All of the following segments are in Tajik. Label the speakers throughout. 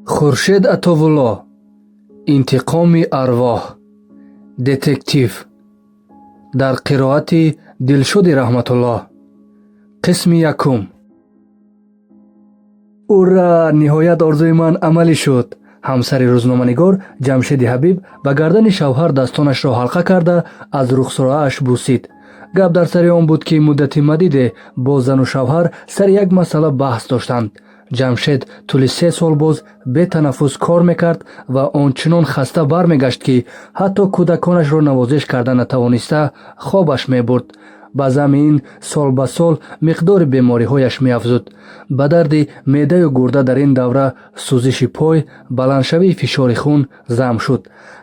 Speaker 1: خورشید عطاءالله، انتقام ارواح، دتکتیف، در قرائت دلشد رحمت الله. قسم یکم. ура! ниҳоят орзуи ман амалӣ шуд. ҳамсари рӯзноманигор ҷамшеди ҳабиб ба гардани шавҳар дастонашро ҳалқа карда аз рухсорааш бусид. гап дар сари он буд ки муддати мадиде бо зану шавҳар сари як масъала баҳс доштанд. ҷамшед тӯли 3 сол боз бетанаффус кор мекард ва ончунон хаста бармегашт ки ҳатто кӯдаконашро навозиш карда натавониста хобаш мебурд. ба замин сол ба сол миқдори бемориҳояш меафзуд. ба дарди меъдаю гурда дар ин давра сӯзиши пой, баландшавии фишори хун зам шуд.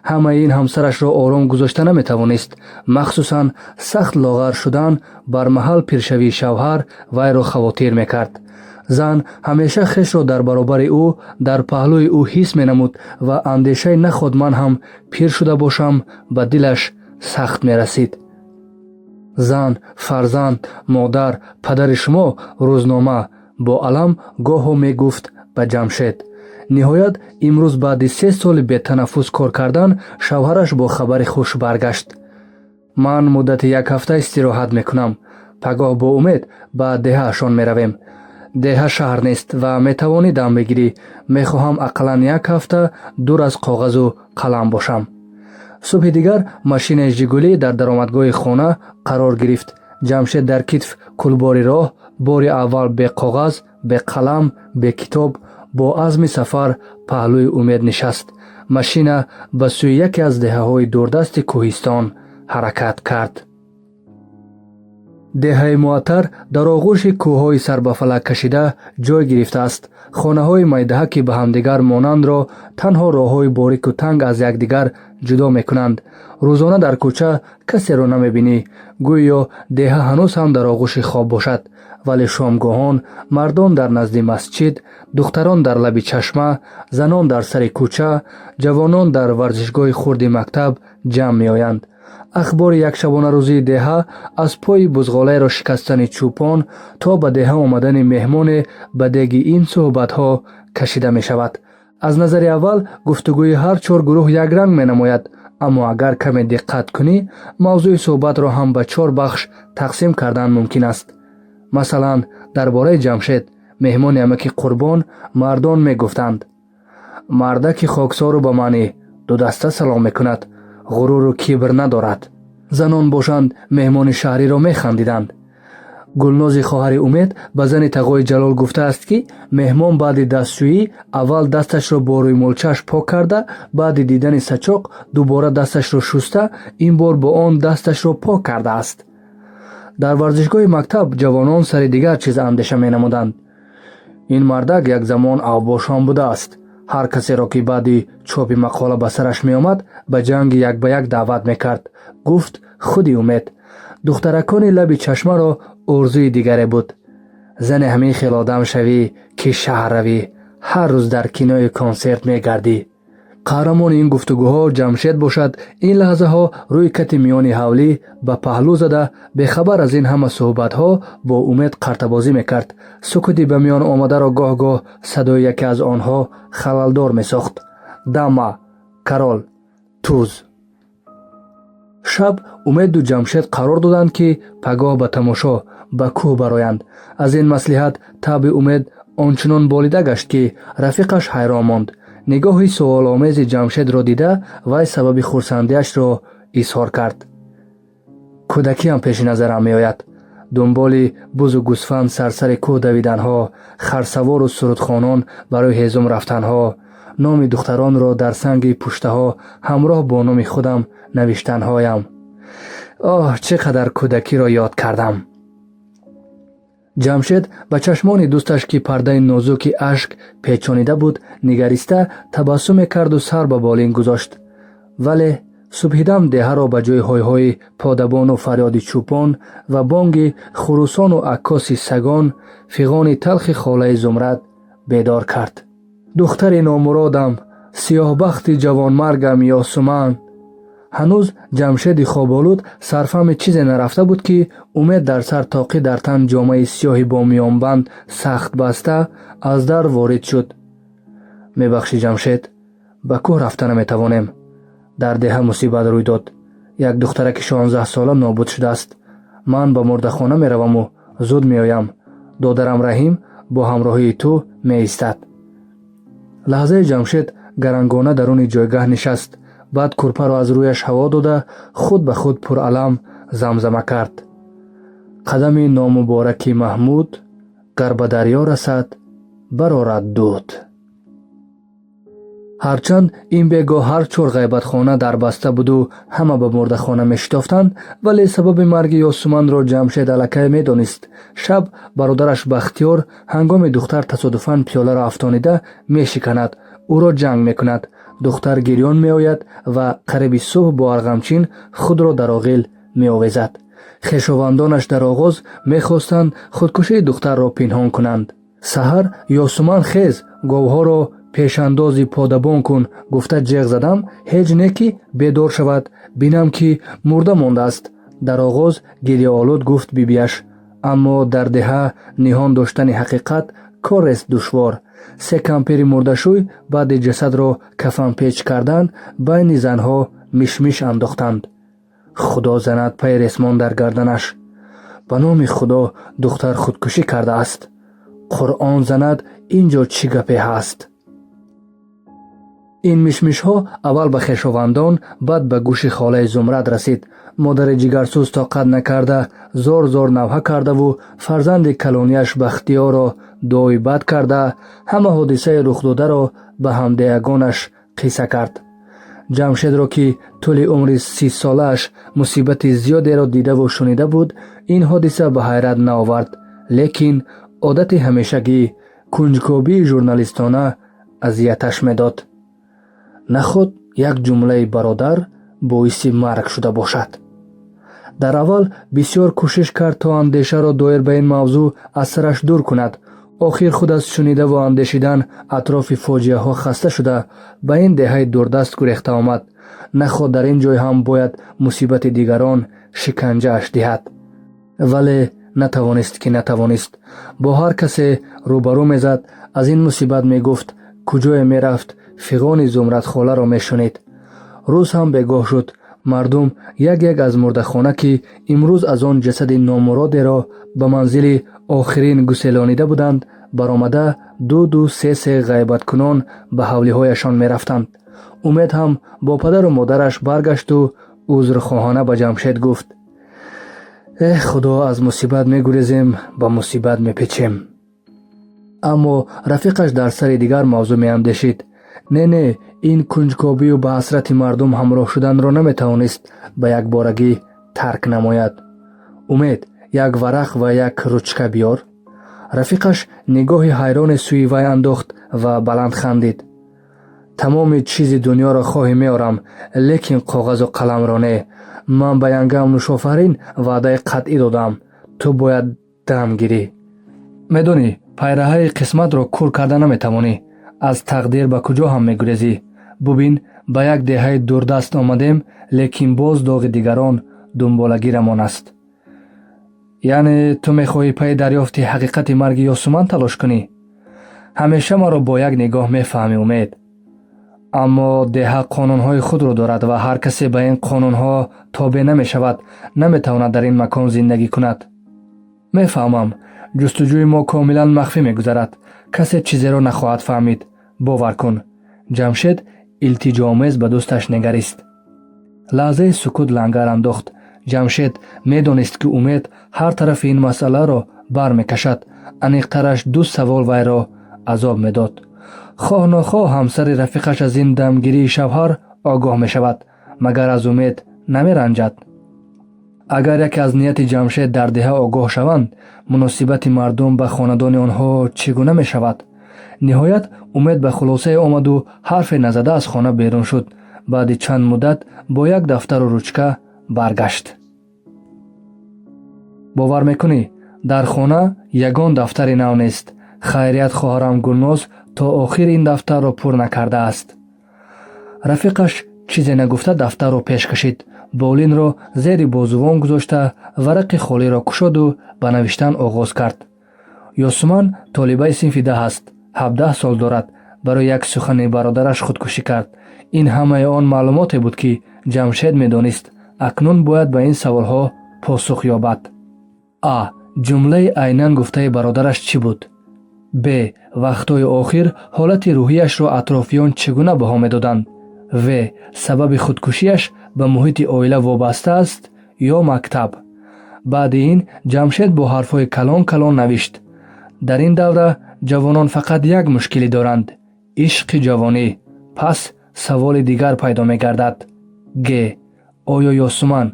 Speaker 1: ҳамаи ин ҳамсарашро ором гузошта наметавонист. махсусан сахт лоғар шудан бармаҳал пиршавии шавҳар вайро хавотир мекард. зан ҳамеша хешро дар баробари ӯ дар паҳлӯи ӯ ҳис менамуд ва андешаи наход ман ҳам пир шуда бошам ба дилаш сахт мерасид. зан, фарзанд, модар, падари шумо, рӯзнома, бо алам гоҳо мегуфт ба Ҷамшед. ниҳоят имрӯз баъди 3 соли бетанаффус кор кардан шавҳараш бо хабари хуш баргашт. ман муддати 1 ҳафта истироҳат мекунам. пагоҳ бо умед ба деҳаашон меравем. деҳа шаҳр нест ва метавонӣ дам бигирӣ. мехоҳам ақаллан 1 ҳафта дур аз коғазу қалам бошам. субҳи дигар машинаи жигулӣ дар даромадгоҳи хона қарор гирифт. ҷамшед дар китф кулбори роҳ, бори аввал бе коғаз, бе қалам, бе китоб, бо азми сафар паҳлӯи умед нишаст. машина ба сӯи яке аз деҳаҳои дурдасти кӯҳистон ҳаракат кард. деҳаи муаттар дар оғӯши кӯҳҳои сарбафалак кашида ҷой гирифтааст. хонаҳои майдаҳа ки ба ҳамдигар монандро танҳо роҳҳои борику танг аз якдигар ҷудо мекунанд. рӯзона дар кӯча касеро намебинӣ. гӯё деҳа ҳанӯз ҳам дар оғӯши хоб бошад. вале шомгоҳон мардон дар назди масҷид, духтарон дар лаби чашма, занон дар сари кӯча, ҷавонон дар варзишгоҳи хурди мактаб ҷамъ меоянд. ахбори якшабонарӯзии деҳа аз пои бузғолаеро шикастани чӯпон то ба деҳа омадани меҳмоне ба деги ин суҳбатҳо кашида мешавад. аз назари аввал гуфтугӯи ҳар 4 гурӯҳ якранг менамояд, аммо агар каме диққат кунӣ мавзӯи суҳбатро ҳам ба 4 бахш тақсим кардан мумкин аст. масалан, дар бораи Ҷамшед, меҳмони амаки Қурбон, мардон мегуфтанд: мардаки хоксору ба маъни дудаста салом мекунад, ғуруру кибр надорад. занон бошанд, меҳмони шаҳриро механдиданд. гулнози хоҳари Умед ба зани Тағои Ҷалол гуфтааст ки меҳмон баъди дастшӯӣ аввал дасташро бо рӯймулчаш пок карда, баъди дидани сачоқ дубора дасташро шуста, ин бор бо он дасташро пок кардааст. дар варзишгоҳи мактаб ҷавонон сари дигар чиз андеша менамуданд. ин мардак як замон авбошон будааст. ҳар касеро ки баъди чопи мақола ба сараш меомад ба ҷанги як ба як даъват мекард, гуфт худи Умед. духтаракони лаби чашмаро орзуи дигаре буд. зани ҳамин хел одам шавӣ ки шаҳр равӣ, ҳар рӯз дар кинои консерт мегардӣ. қаҳрамони ин гуфтугӯҳо Ҷамшед бошад. ин лаҳзаҳо рӯи кати миёни ҳавлӣ ба паҳлӯ зада, бехабар аз ин ҳама суҳбатҳо бо Умед қартабозӣ мекард. сукути ба миён омадаро гоҳ-гоҳ садои яке аз онҳо халалдор месохт: Дама, Карол, Туз. шаб Умеду Ҷамшед қарор доданд ки пагоҳ ба тамошо ба кӯҳ бароянд. аз ин маслиҳат табъи Умед ончунон болида гашт ки рафиқаш ҳайрон монд. нигоҳи суоломези Ҷамшедро дида вай сабаби хурсандиашро изҳор кард. кӯдакиам пеши назарам меояд. дунболи бузу гӯсфанд сарсари кӯҳ давиданҳо, харсавору сурудхонон барои ҳезум рафтанҳо, номи духтаронро дар санги пуштаҳо ҳамроҳ бо номи худам навиштанҳоям. оҳ, чӣ қадар кӯдакиро ёд кардам. ҷамшед ба чашмони дӯсташ ки пардаи нозуки ашк печонида буд нигариста табассуме карду сар ба болин гузошт. вале субҳидам деҳаро ба ҷои ҳойҳои подабону фарёди чӯпон ва бонги хурусону аккоси сагон, фиғони талхи холаи Зумрад бедор кард. духтари номуродам, сиёҳбахти ҷавонмаргам ёсуман. ҳанӯз Ҷамшеди хоболуд сарфаҳми чизе нарафта буд ки Умед дар сар тоқӣ дар тан ҷомаи сиёҳи бо миёнбанд сахт баста аз дар ворид шуд. мебахшӣ ҷамшед, ба кӯҳ рафта наметавонем. Дар деҳа мусибат рӯй дод. Як духтараки 16 сола нобуд шудааст. Ман ба мурдахона мераваму зуд меоям. додарам Раҳим бо ҳамроҳии ту меистад. лаҳзаи Ҷамшед гарангона даруни ҷойгоҳ нишаст. баъд курпаро аз рӯяш ҳаво дода худ ба худ пуралам замзама кард. қадами номубораки Маҳмуд гар ба дарьё расад, барорад дуд. ҳарчанд ин бегоҳ ҳар чор ғайбатхона дарбаста буду ҳама ба мурдахона мешитофтанд, вале сабаби марги Ёсуманро Ҷамшед аллакай медонист. шаб бародараш Бахтиёр ҳангоми духтар тасодуфан пиёларо афтонида мешиканад, ӯро ҷанг мекунад. духтар гирён меояд ва қариби субҳ бо арғамчин худро дар оғил меовезад. хешовандонаш дар оғоз мехостанд худкушии духтарро пинҳон кунанд. саҳар Ёсуман хез, говҳоро пешандози подабон кун гуфта ҷеғ задам, ҳеҷ не ки бедор шавад, бинам ки мурда мондааст. дар оғоз гирьяолуд гуфт бибияш, аммо дар деҳа ниҳон доштани ҳақиқат корест душвор. 3 кампири мурдашӯй баъди ҷасадро кафанпеч кардан, байни занҳо мишмиш андохтанд. худо занад пай ресмон дар гарданаш. ба номи худо духтар худкушӣ кардааст. қуръон занад, ин ҷо чӣ гапе ҳаст? ин мишмишҳо аввал ба хешовандон, баъд ба гӯши холаи Зумрад расид. модари ҷигарсӯз тоқат накарда зор зор навҳа кардаву фарзанди калонияш Бахтиёрро дуои бад карда, ҳама ҳодисаи рухдодаро ба ҳамдиягонаш қисса кард. ҷамшедро ки тӯли умри 30 солааш мусибати зиёдеро дидаву шунида буд, ин ҳодиса ба ҳайрат наовард, лекин одати ҳамешагӣ, кунҷкобии журналистона азияташ медод. наход як ҷумлаи бародар боиси марг шуда бошад. дар аввал бисёр кӯшиш кард то андешаро доир ба ин мавзӯъ аз сараш дур кунад. охир худ аз шунидаву андешидан атрофи фоҷиаҳо хаста шуда ба ин деҳаи дурдаст гурехта омад. наход дар ин ҷой ҳам бояд мусибати дигарон шиканҷааш диҳад. вале натавонист ки натавонист. бо ҳар касе рӯбарӯ мезад, аз ин мусибат мегуфт, куҷое мерафт, фиғони Зумрадхоларо мешунид. рӯз ҳам бегоҳ шуд. мардум як аз мурдахона ки имрӯз аз он ҷасади номуродеро ба манзили охирин гуселонида буданд, баромада 2-3 ғайбаткунон ба ҳавлиҳояшон мерафтанд. умед ҳам бо падару модараш баргашту узрхоҳона ба Ҷамшед гуфт: худо, аз мусибат мегурезем, ба мусибат мепечем. аммо рафиқаш дар сари дигар мавзӯъ меандешид. не, ин кунҷкобию ба ҳасрати мардум ҳамроҳ шуданро наметавонист ба якборагӣ тарк намояд. умед, як варақ ва як ручка биёр. рафиқаш нигоҳи ҳайроне сӯи вай андохт ва баланд хандид. тамоми чизи дуньёро хоҳӣ меорам, лекин коғазу қаламро не. ман ба янгам Нушофарин ваъдаи қатъӣ додам, ту бояд дам гирӣ. медонӣ, пайраҳаи қисматро кур карда наметавонӣ. аз тақдир ба куҷо ҳам мегурезӣ. бубин, ба як деҳаи дурдаст омадем, лекин боз доғи дигарон дунболагирамон аст. яъне ту мехоҳӣ пайи дарёфти ҳақиқати марги Ёсуман талош кунӣ? ҳамеша маро бо як нигоҳ мефаҳмӣ, Умед. аммо деҳа қонунҳои худро дорад ва ҳар касе ба ин қонунҳо тобеъ намешавад, наметавонад дар ин макон зиндагӣ кунад. мефаҳмам, ҷустуҷӯи мо комилан махфӣ мегузарад. касе чизеро нахоҳад фаҳмид. бовар кун. ҷамшед илтиҷоомез ба дӯсташ негарист. лаҳзаи сукут лангар андохт. ҷамшед медонист ки Умед ҳар тарафи ин масъаларо бар мекашад. аниқтараш 2 савол вайро азоб медод. хоҳ нохоҳ ҳамсари рафиқаш аз ин дамгирии шавҳар огоҳ мешавад, магар аз Умед намеранҷад. агар яке аз нияти Ҷамшед дар деҳа огоҳ шаванд, муносибати мардум ба хонадони онҳо чӣ гуна мешавад? ниҳоят Умед ба хулосае омаду ҳарфе назада аз хона берун шуд. баъди чанд муддат бо як дафтару ручка баргашт. бовар мекунӣ, дар хона ягон дафтари нав нест. хайрият хоҳарам Гулноз то охир ин дафтарро пур накардааст. рафиқаш чизе нагуфта дафтарро пеш кашид. болинро зери бозувон гузошта варақи холиро кушоду ба навиштан оғоз кард. Ёсуман толибаи синфи 10 аст. 17 сол дорад. барои як сухани бародараш худкушӣ кард. ин ҳамаи он маълумоте буд ки ҷамшед медонист. акнун бояд ба ин саволҳо посух ёбад. а. ҷумлаи айнан гуфтаи бародараш чӣ буд? б. вақтҳои охир ҳолати рӯҳияшро атрофиён чӣ гуна баҳо медоданд? в. сабаби худкушиаш ба муҳити оила вобаста аст ё мактаб? баъди ин ҷамшед бо ҳарфҳои калон калон навишт: дар ин давра ҷавонон фақат як мушкилӣ доранд: ишқи ҷавонӣ. пас саволи дигар пайдо мегардад. г. оё Ёсуман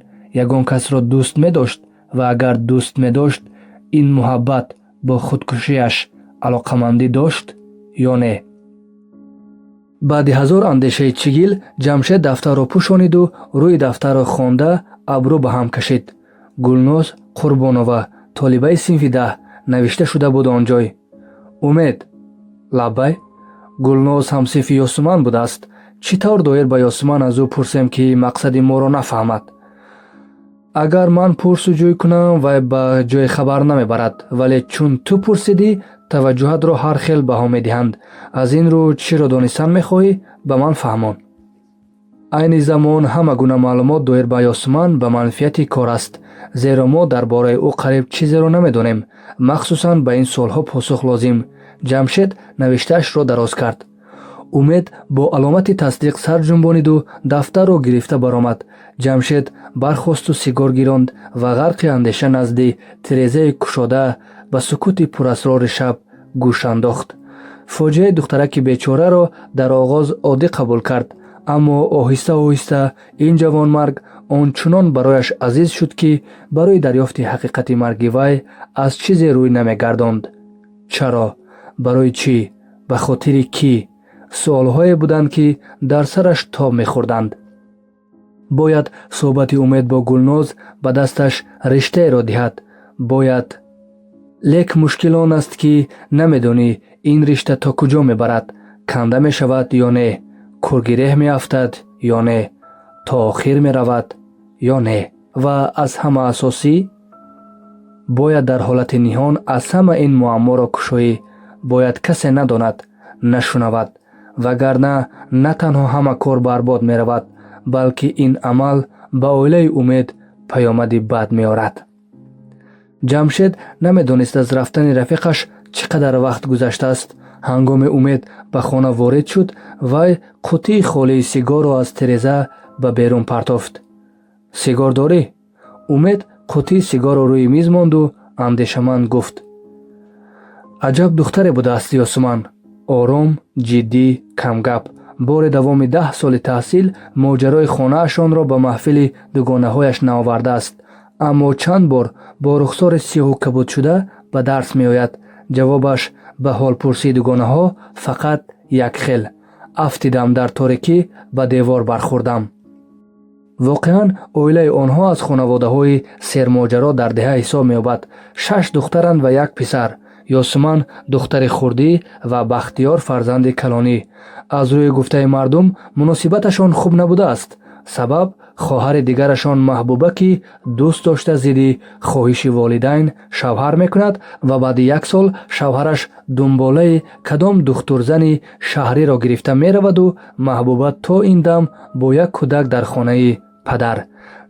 Speaker 1: ягон касро дӯст медошт ва агар дӯст медошт, ин муҳаббат бо худкушиаш алоқамандӣ дошт ё не? баъди ҳазор андешаи чигил ҷамшед дафтарро пӯшониду рӯи дафтарро хонда абрӯ ба ҳам кашид. гулноз қурбонова, толибаи синфи 10, навишта шуда буд он ҷой. умед. лаббай. гулноз ҳамсинфи Ёсуман будааст. чӣ тавр доир ба Ёсуман аз ӯ пурсем ки мақсади моро нафаҳмад? агар ман пурсуҷӯй кунам, вай ба ҷое хабар намебарад, вале чун ту пурсидӣ, таваҷҷӯҳатро ҳар хел баҳо медиҳанд. аз ин рӯ чиро донистан мехоҳӣ? ба ман фаҳмон. айни замон ҳама гуна маълумот доир ба Ёсуман ба манфиати кор аст, зеро мо дар бораи ӯ қариб чизеро намедонем. махсусан ба ин суолҳо посух лозим. ҷамшед навиштаашро дароз кард. умед бо аломати тасдиқ сар ҷунбониду дафтарро гирифта баромад. ҷамшед бархосту сигор гиронд ва ғарқи андеша назди тирезаи кушода ба сукути пурасрори шаб гӯш андохт. фоҷиаи духтараки бечораро дар оғоз оддӣ қабул кард, аммо оҳиста оҳиста ин ҷавонмарг ончунон барояш азиз шуд ки барои дарёфти ҳақиқати марги вай аз чизе рӯй намегардонд. чаро? барои чӣ? ба хотири кӣ? суолҳое буданд ки дар сараш тоб мехӯрданд. бояд суҳбати умед бо Гулноз ба дасташ риштаеро диҳад. бояд. лек мушкил он аст ки намедонӣ ин ришта то куҷо мебарад. канда мешавад ё не? кургиреҳ меафтад ё не? то охир меравад ё не? ва аз ҳама асосӣ, бояд дар ҳолати ниҳон аз ҳама ин муамморо кушоӣ. бояд касе надонад, нашунавад, вагарна на танҳо ҳама кор барбод меравад, балки ин амал ба оилаи умед паёмади бад меорад. ҷамшед намедонист аз рафтани рафиқаш чӣ қадар вақт гузаштааст. ҳангоми умед ба хона ворид шуд, вай қуттии холии сигарро аз тиреза ба берун партофт. сигор дорӣ? умед қуттии сигарро рӯи миз монду андешаманд гуфт: аҷаб духтаре будааст Ёсуман. ором, ҷиддӣ, камгап. бори давоми 10 соли таҳсил моҷарои хонаашонро ба маҳфили дугонаҳояш наовардааст. аммо чанд бор бо рухсори сиёҳу кабудшуда ба дарс меояд. ҷавобаш ба ҳолпурсии дугонаҳо фақат якхел: афтидам дар торикӣ, ба девор бархӯрдам. воқеан оилаи онҳо аз хонаводаҳои сермоҷаро дар деҳа ҳисоб меёбад. 6 духтаранд ва 1 писар. Ёсуман духтари хурдӣ ва Бахтиёр фарзанди калонӣ. аз рӯи гуфтаи мардум муносибаташон хуб набудааст. сабаб хоҳари дигарашон Маҳбуба ки дӯст дошта зидди хоҳиши волидайн шавҳар мекунад ва баъди 1 сол шавҳараш дунболаи кадом духтурзани шаҳриро гирифта мераваду Маҳбуба то ин дам бо як кӯдак дар хонаи падар.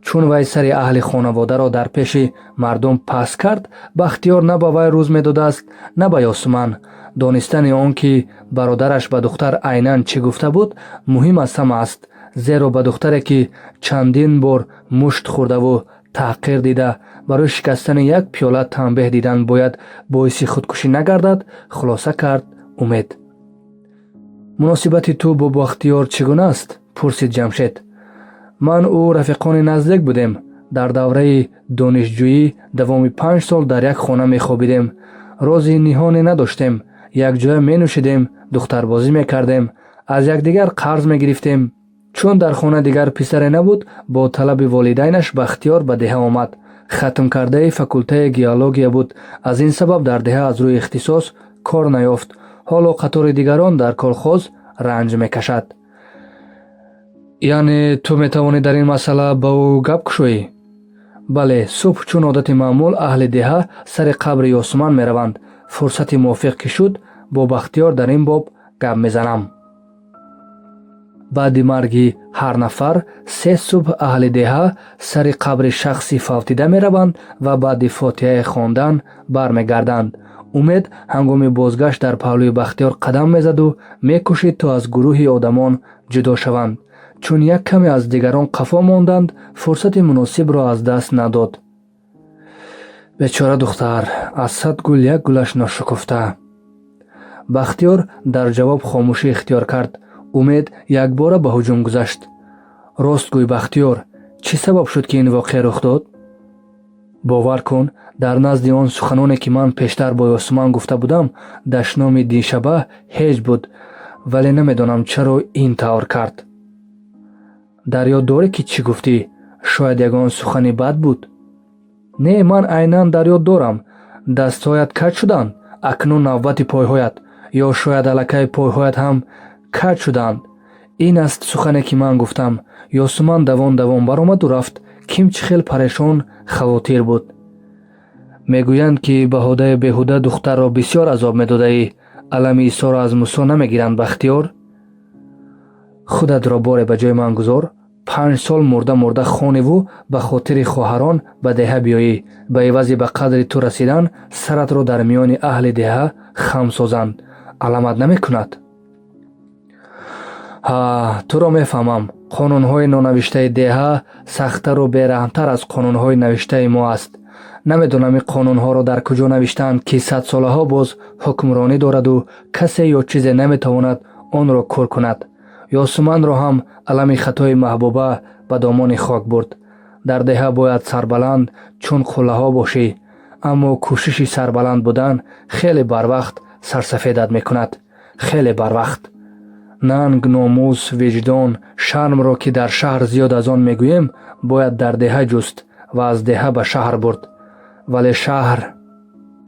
Speaker 1: чун вай сари аҳли хонаводаро дар пеши мардум паст кард, Бахтиёр на ба вай рӯз медодааст, на ба Ёсуман. донистани он ки бародараш ба духтар айнан чӣ гуфта буд муҳим аз ҳама аст, зеро ба духтаре ки чандин бор мушт хӯрдаву таҳқир дида барои шикастани як пиёла танбеҳ дидан бояд боиси худкушӣ нагардад, хулоса кард умед. муносибати ту бо Бахтиёр чӣ гуна аст? пурсид ҷамшед. ман ӯ рафиқони наздик будем. дар давраи донишҷӯӣ давоми 5 сол дар як хона мехобидем. рози ниҳоне надоштем. якҷоя менӯшидем, духтарбозӣ мекардем, аз якдигар қарз мегирифтем. чун дар хона дигар писаре набуд, бо талаби волидайнаш Бахтиёр ба деҳа омад. хатмкардаи факултаи геология буд. аз ин сабаб дар деҳа аз рӯи ихтисос кор наёфт. ҳоло қатори дигарон дар колхоз ранҷ мекашад. яъне ту метавонӣ дар ин масъала ба ӯ гап кушоӣ? бале, субҳ чун одати маъмул аҳли деҳа сари қабри Ёсуман мераванд. фурсати мувофиқ ки шуд, бо Бахтиёр дар ин боб гап мезанам. баъди марги ҳар нафар 3 субҳ аҳли деҳа сари қабри шахси фавтида мераванд ва баъди фотиҳае хондан бармегарданд. умед ҳангоми бозгашт дар паҳлӯи Бахтиёр қадам мезаду мекӯшид то аз гурӯҳи одамон ҷудо шаванд. чун як каме аз дигарон қафо монданд, фурсати муносибро аз даст надод. бечора духтар, аз 100 гул як гулаш ношукуфта. Бахтиёр дар ҷавоб хомӯшӣ ихтиёр кард. умед якбора ба ҳуҷум гузашт. рост гӯй Бахтиёр, чӣ сабаб шуд ки ин воқеа рух дод? бовар кун, дар назди он суханоне ки ман пештар бо Осман гуфта будам, дашноми дишаба ҳеҷ буд, вале намедонам чаро ин тавр кард. дар ёд дорӣ ки чӣ гуфтӣ? шояд ягон сухани бад буд? не, ман айнан дар ёд дорам. дастҳоят каҷ шуданд, акнун навбати пойҳоят, ё шояд аллакай пойҳоят ҳам каҷ шуданд. ин аст сухане ки ман гуфтам. Ёсуман давон давон баромаду рафт. ким чӣ хел парешон хавотир буд. мегӯянд ки баҳодаи беҳуда духтарро бисёр азоб медодаӣ. алами Исоро аз Мусо намегиранд Бахтиёр? худатро боре ба ҷои ман гузор. 5 сол мурда хоневу ба хотири хоҳарон ба деҳа биёӣ. ба ивази ба қадри ту расидан саратро дар миёни аҳли деҳа хам созанд. аламат намекунад? туро мефаҳмам. қонунҳои нонавиштаи деҳа сахтару бераҳмтар аз қонунҳои навиштаи мо аст. намедонам ин қонунҳоро дар куҷо навиштаанд ки 100 солаҳо боз ҳукмронӣ дораду касе ё чизе наметавонад онро кур кунад. Ёсуманро ҳам алами хатои маҳбуба ба домони хок бурд. дар деҳа бояд сарбаланд чун қуллаҳо бошӣ, аммо кӯшиши сарбаланд будан хеле барвақт сарсафедат мекунад. хеле барвақт. нанг, номус, виҷдон, шармро ки дар шаҳр зиёд аз он мегӯем, бояд дар деҳа ҷуст ва аз деҳа ба шаҳр бурд. вале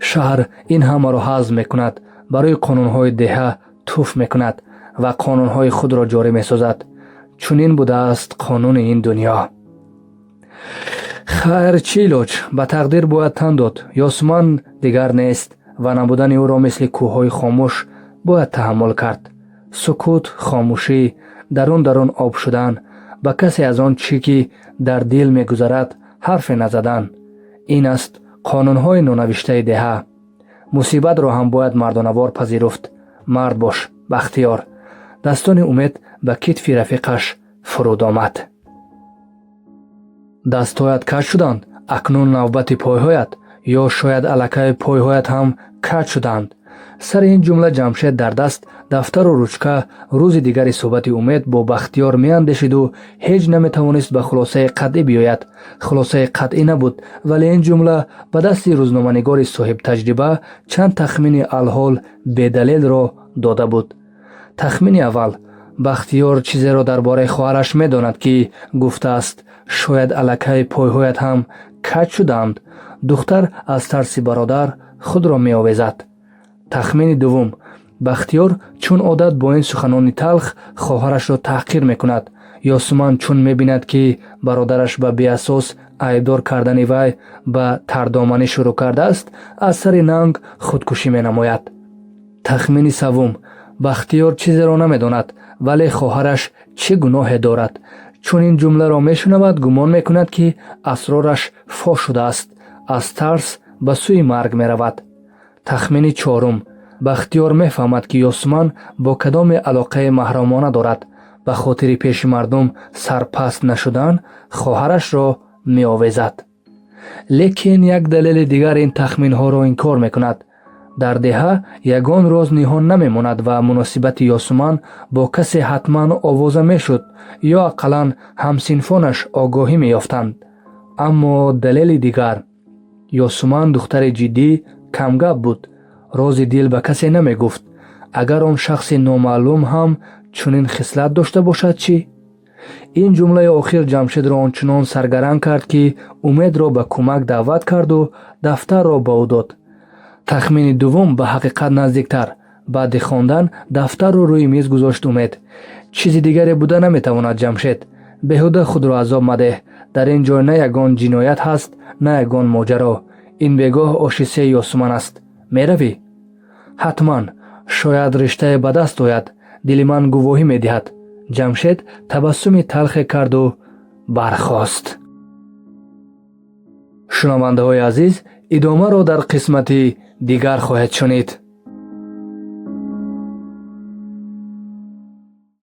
Speaker 1: шаҳр ин ҳамаро ҳазм мекунад, барои қонунҳои деҳа туф мекунад ва қонунҳои худро ҷорӣ месозад. чунин будааст қонуни ин дунё. хайр, чӣ илоҷ? ба тақдир бояд тан дод. Ёсман дигар нест ва набудани ӯро мисли кӯҳҳои хомӯш бояд таҳаммул кард. сукут, хомӯшӣ, дарун об шудан, ба касе аз он чӣ ки дар дил мегузарад ҳарфе назадан. ин аст қонунҳои нонавиштаи деҳа. мусибатро ҳам бояд мардонавор пазируфт. мард бош Бахтиёр. дастони умед ба китфи рафиқаш фуруд омад. дастҳоят каҷ шуданд, акнун навбати пойҳоят, ё шояд аллакай пойҳоят ҳам каҷ шуданд. сари ин ҷумла ҷамшед дар даст дафтару ручка рӯзи дигари суҳбати умед бо Бахтиёр меандешиду ҳеҷ наметавонист ба хулосаи қатъӣ биёяд. хулосаи қатъӣ набуд, вале ин ҷумла ба дасти рӯзноманигори соҳибтаҷриба чанд тахмини алҳол бедалелро дода буд. тахмини аввал: Бахтиёр чизеро дар бораи хоҳараш медонад ки гуфтааст шояд аллакай пойҳоят ҳам каҷ шуданд. духтар аз тарси бародар худро меовезад. тахмини дуввум: Бахтиёр чун одат бо ин суханони талх хоҳарашро таҳқир мекунад. Ёсуман чун мебинад ки бародараш ба беасос айбдор кардани вай ба тардоманӣ шурӯъ кардааст, аз сари нанг худкушӣ менамояд. тахмини саввум: Бахтиёр чизеро намедонад, вале хоҳараш чӣ гуноҳе дорад? чун ин ҷумларо мешунавад, гумон мекунад ки асрораш фош шудааст. аз тарс ба сӯи марг меравад. тахмини чорум: Бахтиёр мефаҳмад ки Ёсуман бо кадоме алоқаи маҳрамона дорад. ба хотири пеши мардум сарпаст нашудан хоҳарашро меовезад. лекин як далели дигар ин тахминҳоро инкор мекунад. дар деҳа ягон роз ниҳон намемонад ва муносибати Ёсуман бо касе ҳатман овоза мешуд ё ақаллан ҳамсинфонаш огоҳӣ меёфтанд. аммо далели дигар: Ёсуман духтари ҷиддӣ, камгап буд. рози дил ба касе намегуфт. агар он шахси номаълум ҳам чунин хислат дошта бошад чӣ? ин ҷумлаи охир ҷамшедро ончунон саргарам кард ки умедро ба кӯмак даъват карду дафтарро ба ӯ дод. тахмини дуввум ба ҳақиқат наздиктар. баъди хондан дафтарро рӯи миз гузошт умед. чизи дигаре буда наметавонад ҷамшед. беҳуда худро азоб надеҳ. дар ин ҷой на ягон ҷиноят ҳаст, на ягон моҷаро. ин бегоҳ ошисаи Ёсуман аст. меравӣ? ҳатман. шояд риштае ба даст ояд, дили ман гувоҳӣ медиҳад. ҷамшед табассуми талхе карду бархост. шунавандаҳои азиз, идомаро дар қисмати дигар хоҳед шунид.